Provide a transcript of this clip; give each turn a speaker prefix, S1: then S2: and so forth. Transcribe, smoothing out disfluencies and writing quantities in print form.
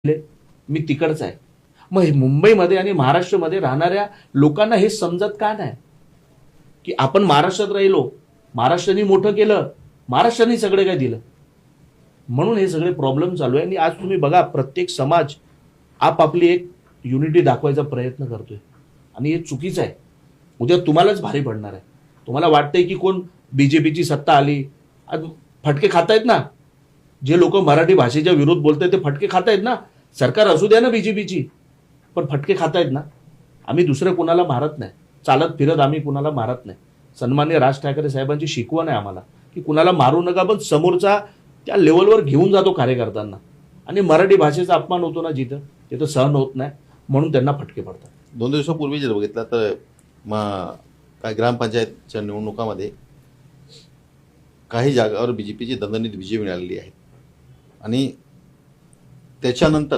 S1: मी तिकडचा आहे. मग मुंबईमध्ये आणि महाराष्ट्रामध्ये राहणाऱ्या लोकांना हे समजत का नाही की आपण महाराष्ट्रात राहिलो, महाराष्ट्राने मोठं केलं, महाराष्ट्राने सगळं काय दिलं. म्हणून हे सगळे प्रॉब्लेम चालू आहे. आणि आज तुम्ही बघा, प्रत्येक समाज आपापली एक युनिटी दाखवायचा प्रयत्न करतोय आणि हे चुकीचं आहे. उद्या तुम्हालाच भारी पडणार आहे. तुम्हाला वाटतंय की कोण बीजेपीची सत्ता आली, आज फटके खातायत ना. जे लोक मराठी भाषेच्या विरोध बोलतायत ते फटके खातायत ना. सरकार असू द्या ना बीजेपीची, पण फटके खातायत ना. आम्ही दुसऱ्या कुणाला मारत नाही, चालत फिरत आम्ही कुणाला मारत नाही. सन्मान्य राज ठाकरे साहेबांची शिकवण आहे आम्हाला की कुणाला मारू नका, पण समोरचा त्या लेवलवर घेऊन जातो कार्यकर्त्यांना. आणि मराठी भाषेचा अपमान होतो ना जिथं, तिथं सहन होत नाही, म्हणून त्यांना फटके पडतात.
S2: 2 दिवसापूर्वी जर बघितलं तर काय ग्रामपंचायतच्या निवडणुकामध्ये काही जागावर बीजेपीची दणदणीत विजय मिळालेली आहे आणि त्याच्यानंतर